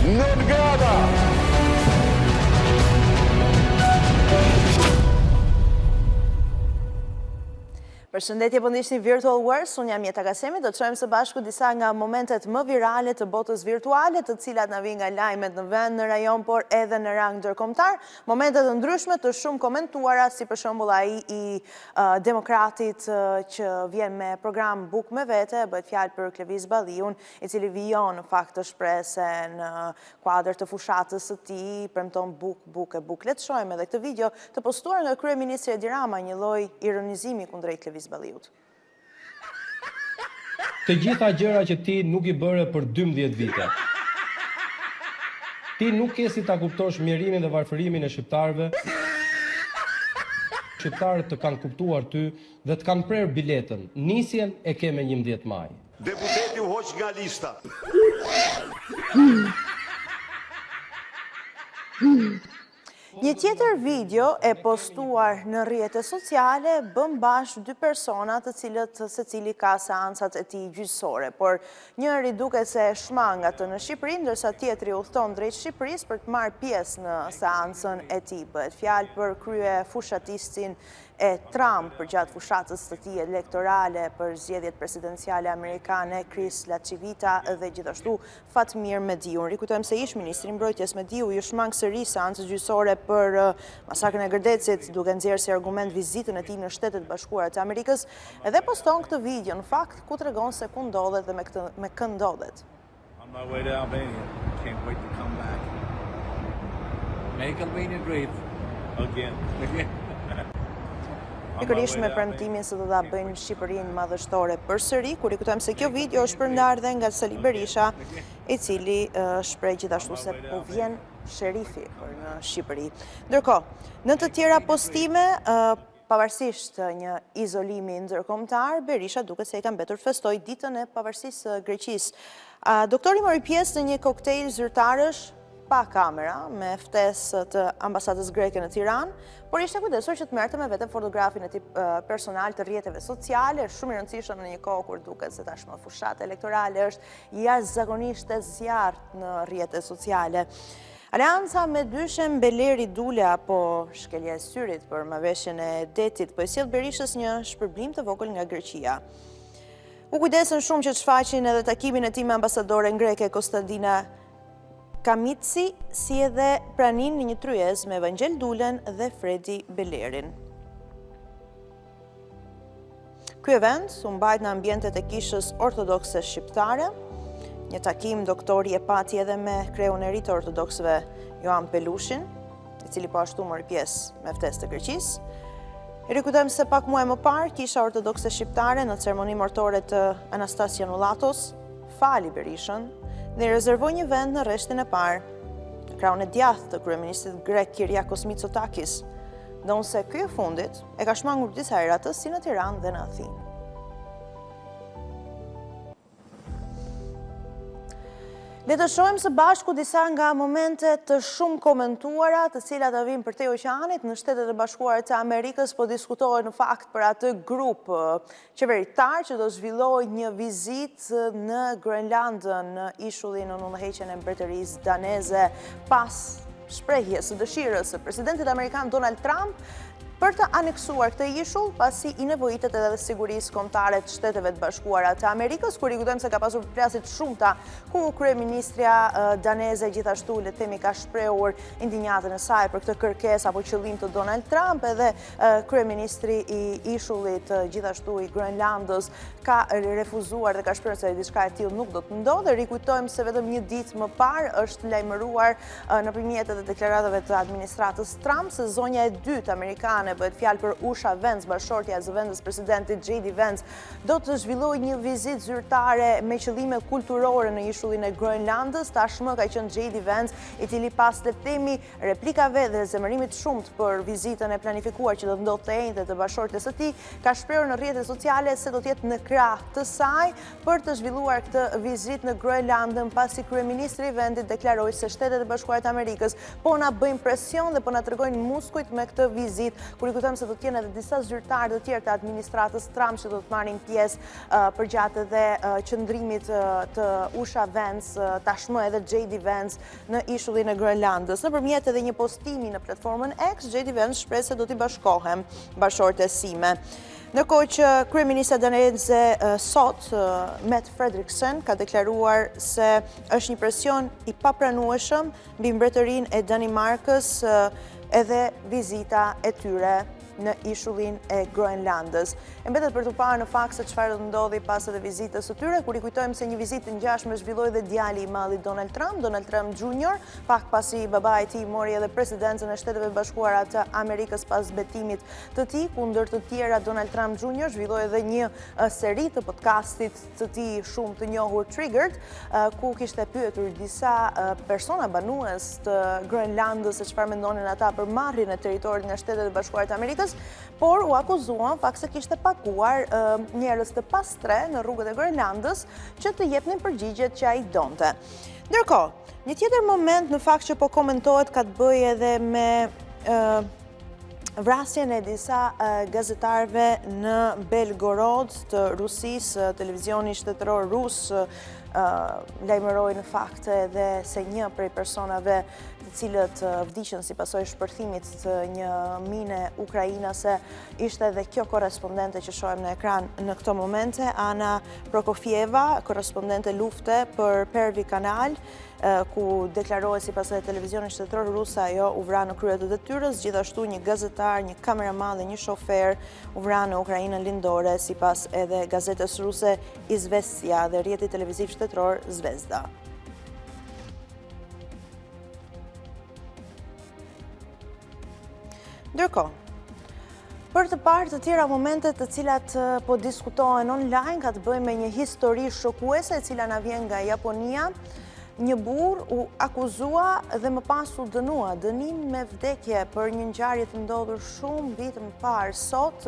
9 grada. Përshëndetje, po ndihni Virtual Wars, unë jam Jeta Kasemi, do të shohim së bashku disa nga momentet më virale të botës virtuale, të cilat na vijnë nga lajmet në vend, në rajon, por edhe në rang ndërkombëtar, momente të ndryshme të shumë komentuara, si për shembull ai i demokratit që vjen me program Buk me vete, bëhet fjalë për Klevis Balliun, i cili vijon në fakt të shpresë në kuadër të fushatës së tij, premton buk. Le të shohim edhe këtë video të postuar nga kryeministri Edi Rama, një lloj ironizimi kundrejt Klevis Balliut. Të gjitha gjëra që ti nuk i bëre për 12 vite. Ti nuk ke si ta kuptosh mjerimin dhe varfërimin e shqiptarëve. Shqiptarët të kanë kuptuar ty dhe të kanë prerë biletën. Nisjen e ke me 11 maj. Deputeti u hoq nga lista. Një tjetër video e postuar në rrjetet sociale bën bashkë dy persona të cilët secili ka seancat e tij gjyqësore, por njëri duket se shmangat në Shqipëri, ndërsa tjetri udhton drejt Shqipërisë për të marrë pjesë në seancën e tij. Bëhet fjalë për krye fushatistin e Trump për gjatë fushatës së tij elektorale për zgjedhjet presidenciale amerikane, Chris Lacivita dhe gjithashtu Fatmir Mediu. Rikujtojmë se ish ministri i mbrojtjes Mediu ju shmang sërish seancës gjyqësore për masakrën e Gërdecit, duke nxjerrë si argument vizitën e tij në Shtetet Bashkuara të Amerikës, dhe poston këtë video në fakt ku tregon se ku ndodhet dhe me kë ndodhet. On my way to Albania. Can't wait to come back. Make Albania great again. Pikërisht me premtimin se do ta bëjnë Shqipërinë madhështore përsëri, kur rikujtojmë se kjo video është përndar dhe nga Sali Berisha, i cili shpreh gjithashtu se po vjen sherifi për në Shqipëri. Ndërkohë, në të tjera postime, pavarësisht një izolimi ndërkombëtar, Berisha duket se i ka mbetur festoj ditën e pavarësisë së Greqisë. Doktori mori pjesë në një koktejl zyrtarësh pa kamera, me ftesë të ambasadës greke në Tiranë, por ishte kujdesur që të merrte me vete fotografin e tij personal të rrjeteve sociale, shumë i rëndësishëm në një kohë kur duket se tashmë fushata elektorale është jashtëzakonisht e zjarrt në rrjetet sociale. Aleanca me dyshem Beleri Dule apo shkelja e syrit për marrëveshjen e detit po i sjell Berishës një shpërblim të vogël nga Greqia. U kujdesën shumë që të shfaqin edhe takimin e tij me ambasadoren greke Kostadina Kamitsi, si edhe pranin në një tryez me Evangel Dulen dhe Fredi Belerin. Ky event u mbajt në ambientet e kishës ortodokse shqiptare, një takim doktori e pati edhe me kreun e ri të ortodoksëve Joan Pelushin, i cili po ashtu mori pjesë me ftesë të Greqisë. Rikujtojmë se pak muaj më parë, kisha ortodokse shqiptare në ceremoni martore të Anastasia Nulatos fali Berishën dhe i rezervoi një vend në rreshtin e parë, në kraun e djathtë të kryeministit grek Kyriakos Mitsotakis, ndonse ky i fundit e ka shmangur disa herë atë si në Tiranë dhe në Athinë. Le të shohim së bashku disa nga momentet të shumë komentuara, të cilat do vinë përtej oqeanit në Shtetet e Bashkuara të Amerikës, po diskutohet në fakt për atë grup qeveritar që do zhvillojë një vizitë në Groenlandën, në ishullin në udhëheqjen e mbretërisë daneze, pas shprehjes së dëshirës së presidentit amerikan Donald Trump për të aneksuar këtë ishull, pasi i nevojitet edhe sigurisë kombëtare të Shteteve të Bashkuara të Amerikës, kur i kujtojmë se ka pasur plasje të shumta ku kryeministria daneze gjithashtu le të themi ka shprehur indinjatën e saj për këtë kërkesë apo qëllim të Donald Trump, edhe kryeministri i ishullit gjithashtu i Groenlandës ka refuzuar dhe ka shprehur se diçka e tillë nuk do të ndodhë. Rikujtojmë se vetëm një ditë më parë është lajmëruar nëpërmjet edhe deklaratave të administratës Trump se zonja e dytë amerikane, bëhet fjalë për Usha Vance, bashortja e zëvendës presidentit J.D. Vance, do të zhvillojë një vizitë zyrtare me qëllime kulturore në ishullin e Groenlandës. Tashmë ka qenë J.D. Vance, i cili pas le të themi replikave dhe zemërimit shumt për vizitën e planifikuar që do të ndodhte të njëjtë të bashortes së tij, ka shprehur në rrjetet sociale se do të jetë në krah të saj për të zhvilluar këtë vizitë në Groenlandën, pasi kryeministri i vendit deklaroi se Shtetet e Bashkuara të Amerikës po na bëjnë presion dhe po na tregojnë muskujt me këtë vizitë, kur i kujtojmë se do të jenë edhe disa zyrtarë të tjerë të administratës Trump që do të marrin pjesë përgjatë edhe qëndrimit të Usha Vance, tashmë edhe JD Vance në ishullin e Groenlandës. Nëpërmjet edhe një postimi në platformën X, JD Vance shpreh se do t'i bashkohen bashkëshortes sime. Ndërkohë që kryeministja daneze sot, Mette Frederiksen, ka deklaruar se është një presion i papranueshëm mbi mbretërinë e Danimarkës edhe vizita e tyre në ishullin e Groenlandës. E mbetet për të parë në fakt se çfarë do të ndodhi pas edhe vizitës së tyre, kur i kujtojmë se një vizitë ngjashme zhvilloi dhe djali i madh i Donald Trump Jr., pak pasi babai i tij mori edhe presidencën e Shteteve Bashkuara të Amerikës pas betimit të tij kundër të tjera. Donald Trump Jr. zhvilloi edhe një seri të podcastit të tij shumë të njohur Triggered, ku kishte pyetur disa persona banues të Groenlandës se çfarë mendonin ata për marrjen e territorit nga Shtetet e Bashkuara të Amerikës, por u akuzuan fakt se kishte paguar njerëz të pastre në rrugët e Groenlandës që të jepnin përgjigjet që ai donte. Ndërkohë, një tjetër moment në fakt që po komentohet ka të bëjë edhe me vrasjen e disa gazetarëve në Belgorod të Rusisë. Televizioni shtetëror rus lajmëroi në fakt edhe se një prej personave të cilët vdiqën si pasojë shpërthimit të një mine ukrainase ishte edhe kjo korrespondente që shohim në ekran në këto momente, Ana Prokofjeva, korrespondente lufte për Pervi Kanal, ku deklarohet sipas e televizionit shtetëror rus se ajo u vra në krye të detyrës, gjithashtu një gazetar, një kameraman dhe një shofer u vra në Ukrainën lindore sipas edhe gazetës ruse Izvestia dhe rrjeti televiziv shtetëror Zvezda. Ndërkohë, për të parë të tjera momente të cilat po diskutohen online, ka të bëjë me një histori shokuese e cila na vjen nga Japonia. Një burr u akuzua dhe më pas u dënua, dënim me vdekje për një ngjarje të ndodhur shumë vite më parë. Sot,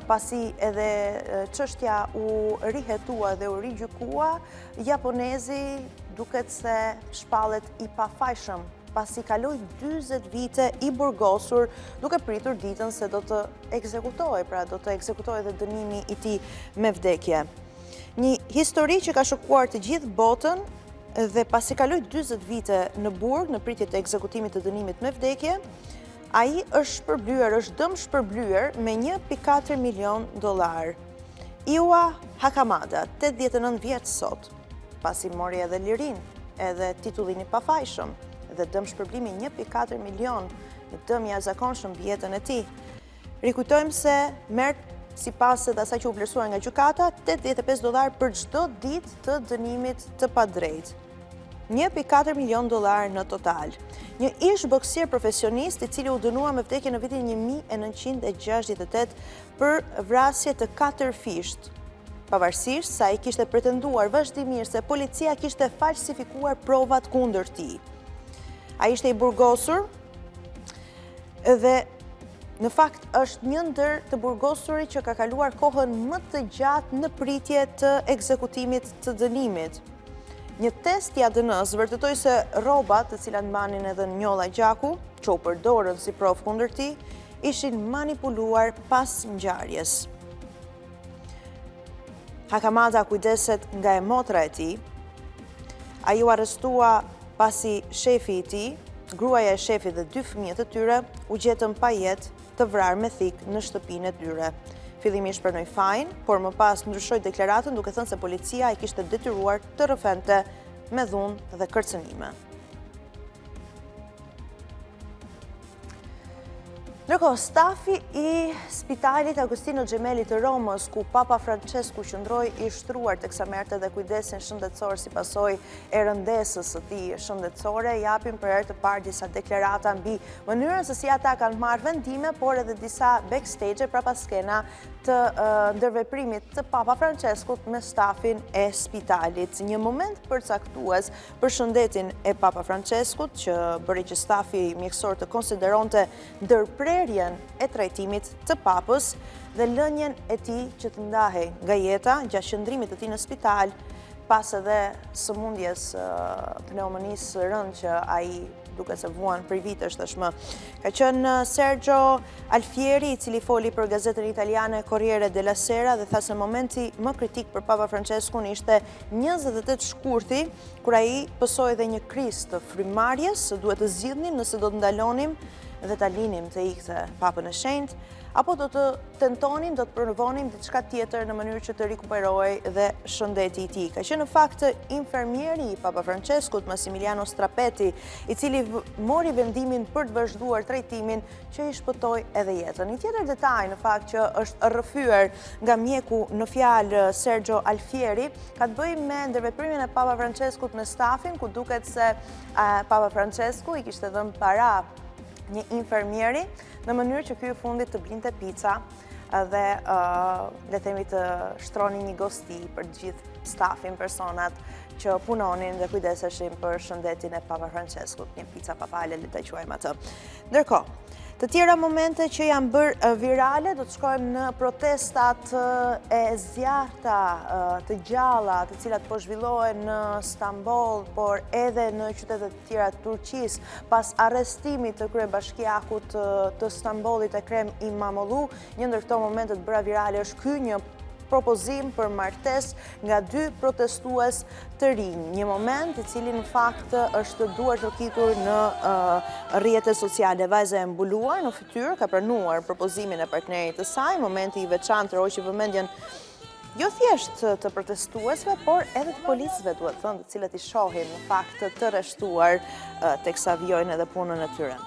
pasi edhe çështja u rihetua dhe u rigjykua, japonezi duket se shpallet i pafajshëm, pasi kaloi 40 vite i burgosur duke pritur ditën se do të ekzekutohej, pra do të ekzekutohej dhe dënimi i tij me vdekje. Një histori që ka shokuar të gjithë botën dhe pasi kaloi 40 vite në burg në pritje të ekzekutimit të dënimit me vdekje, ai është dëm shpërblyer me $1.4 milion. Iwa Hakamada, 89 vjeç sot, pasi mori edhe lirinë, edhe titullin i pafajshëm, dhe dëm shpërblimi $1.4 milion, një dëm i jashtëzakonshëm mbi jetën e tij. Rikujtojmë se merr sipas edhe asaj që u vlerësuar nga gjykata, $85 për çdo ditë të dënimit të padrejtë. $1.4 milion në total. Një ish boksier profesionist i cili u dënua me vdekje në vitin 1968 për vrasje të 4 fisht, pavarësisht se ai kishte pretenduar vazhdimisht se policia kishte falsifikuar provat kundër tij. Ai ishte i burgosur dhe në fakt është një ndër të burgosurit që ka kaluar kohën më të gjatë në pritje të ekzekutimit të dënimit. Një test i ADN-s vërtetoi se rrobat, të cilat mbanin edhe njolla gjaku, që u përdorën si provë kundër tij, ishin manipuluar pas ngjarjes. Hakamada kujdeset nga e motra e tij. Ai u arrestua pasi shefi i tij, gruaja e shefit dhe 2 fëmijët e tyre u gjetën pa jetë të vrarë me thik në shtëpinë e tyre. Fillimisht pranoi fajin, por më pas ndryshoi deklaratën duke thënë se policia e kishte detyruar të rrëfente me dhunë dhe kërcënime. Ndërkohë, stafi i Spitalit Agostino Gemelli të Romës, ku Papa Francesku qëndroi i shtruar teksa merrte dhe kujdesin shëndetësor si pasojë e rëndesës së tij shëndetësore, japin për herë të parë disa deklarata mbi mënyrën se si ata kanë marrë vendime, por edhe disa backstage prapa skena të ndërveprimit të Papa Franceskut me stafin e spitalit. Një moment përcaktues për shëndetin e Papa Franceskut, që bëri që stafi mjekësor të konsideronte ndërprerjen e trajtimit të papës dhe lënien e tij që të ndahej nga jeta gjatë qëndrimit të tij në spital, pas edhe sëmundjes pneumonisë rënd që ai duke se vuan për vitesh tashmë. Ka qenë Sergio Alfieri, i cili foli për gazetën italiane Corriere della Sera dhe tha se momenti më kritik për Papa Franceskun ishte 28 shkurti, kur ai pësoi dhe një krizë të frymëmarrjes, duhet të zgjidhnim nëse do të ndalonim dhe ta linim të ikte Papën e Shenjtë, apo do të tentonim, do të provonim diçka tjetër në mënyrë që të rikuperohej dhe shëndeti i tij. Ka qenë në fakt infermieri i Papa Franceskut, Massimiliano Strapeti, i cili mori vendimin për të vazhduar trajtimin që i shpëtoi edhe jetën. Një tjetër detaj në fakt që është rrëfyer nga mjeku në fjalë Sergio Alfieri ka të bëjë me ndërveprimin e Papa Franceskut me stafin, ku duket se Papa Francesku i kishte dhënë para një infermieri në mënyrë që ky i fundit të blinte pica dhe le themi të shtroni një gosti për të gjithë stafin, personat që punonin dhe kujdeseshin për shëndetin e Papa Franceskut, një pica papale, le ta quajmë atë. Ndërkohë, të tjera momente që janë bërë virale, do të shkojmë në protestat e zjarta, të gjalla, të cilat po zhvillohen në Stamboll, por edhe në qytetet të tjera të Turqisë, pas arrestimit të kryebashkiakut të Stambollit Ekrem İmamoğlu. Një ndër këto momente të bëra virale është ky, një propozim për martesë nga 2 protestues të rinj. Një moment i cili në fakt është duar trokitur në rrjetet sociale. Vajza e mbuluar në fytyrë ka pranuar propozimin e partnerit të saj, momenti i veçantë roqi vëmendjen jo thjesht të protestuesve, por edhe të policëve, duhet thënë, të cilët i shohin në fakt të rreshtuar teksa vijojnë edhe punën e tyre.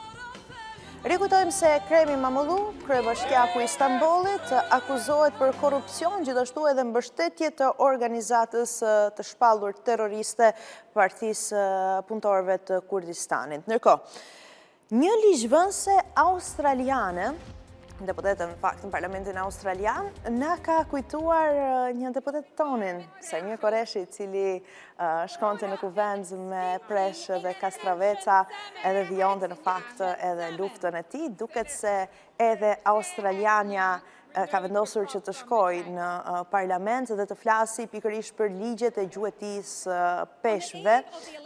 Rikujtojmë se Ekrem İmamoğlu, kryebashkiaku i Stambollit, akuzohet për korrupsion, gjithashtu edhe mbështetje të organizatës të shpallur terroriste Partisë Punëtorëve të Kurdistanit. Ndërkohë, një ligjvënëse australiane, deputete në fakt në Parlamentin Australian, na ka kujtuar një deputet tonin, Samir Koreshi, i cili shkonte në kuvend me Preshë dhe Kastraveca, edhe vijonte në fakt edhe luftën e tij. Duket se edhe australiania ka vendosur që të shkoj në parlament dhe të flasi pikërisht për ligjet e gjuetisë peshqve,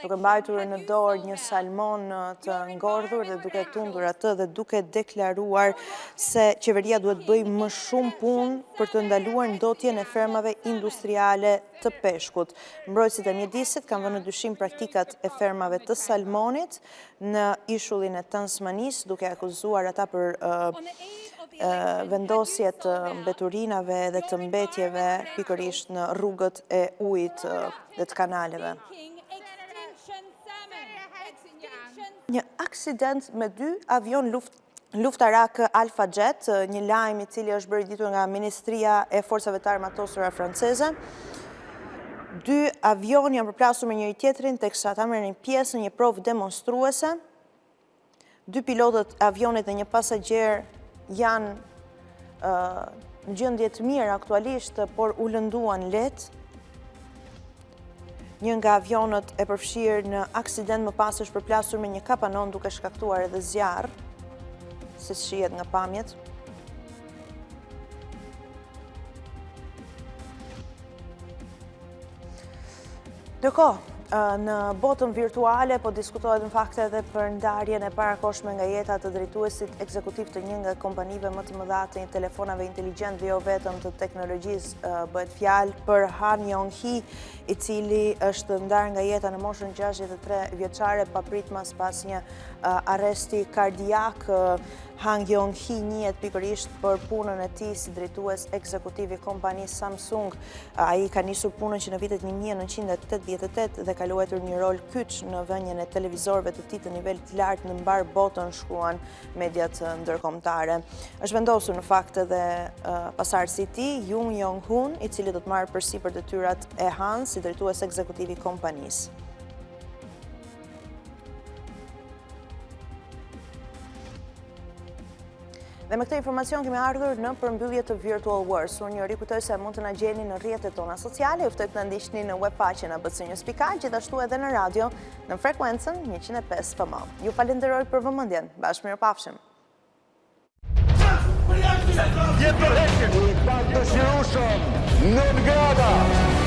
duke mbajtur në dorë një salmon të ngordhur dhe duke tundur atë dhe duke deklaruar se qeveria duhet bëj më shumë punë për të ndaluar ndotjen e fermave industriale të peshkut. Mbrojtësit e mjedisit kanë vënë në dyshim praktikat e fermave të salmonit në ishullin e Tasmanisë, duke akuzuar ata për vendosje të mbeturinave dhe të mbetjeve pikërisht në rrugët e ujit dhe të kanaleve. Një aksident me 2 avion luftarak Alfa Jet, një lajm i cili është bërë ditur nga Ministria e Forcave të Armatosura franceze. 2 avion janë përplasur me njëri tjetrin teksa ata merrin pjesë në një provë demonstruese. 2 pilotët e avionit dhe një pasagjer janë në gjendje të mirë aktualisht, por u lënduan lehtë. Një nga avionët e përfshirë në aksident më pas është përplasur me një kapanon duke shkaktuar edhe zjarr, si shihet nga pamjet. Ndërkohë, në botën virtuale po diskutohet në fakt edhe për ndarjen e parakohshme nga jeta të drejtuesit ekzekutiv të një nga kompanive më të mëdha të telefonave inteligjent dhe jo vetëm të teknologjisë. Bëhet fjalë për Han Yong-hee, i cili është ndarë nga jeta në moshën 63 vjeçare papritmas pas një arresti kardiak. Han Yong-hee njihet pikërisht për punën e tij si drejtues ekzekutiv i kompanisë Samsung. Ai ka nisur punën që në vitet 1988 dhe ka luajtur një rol kyç në vënien e televizorëve të tij të nivelit të lartë në mbar botën, shkruan mediat ndërkombëtare. Është vendosur në fakt edhe pasardhësi i tij, Jung Yong-hun, i cili do të marrë përsipër detyrat e Han si drejtues ekzekutiv i kompanisë. Dhe me këtë informacion kemi ardhur në përmbyllje të Virtual Wars. Unë ju rikujtoj se mund të na gjeni në rrjetet tona sociale, ju ftoj të na ndiqni në webfaqen abc-news.al, gjithashtu edhe në radio në frekuencën 105 FM. Ju falenderoj për vëmendjen. Bashkëmirëpafshim. Jetë për heqen! I pak dëshirueshëm, non grata!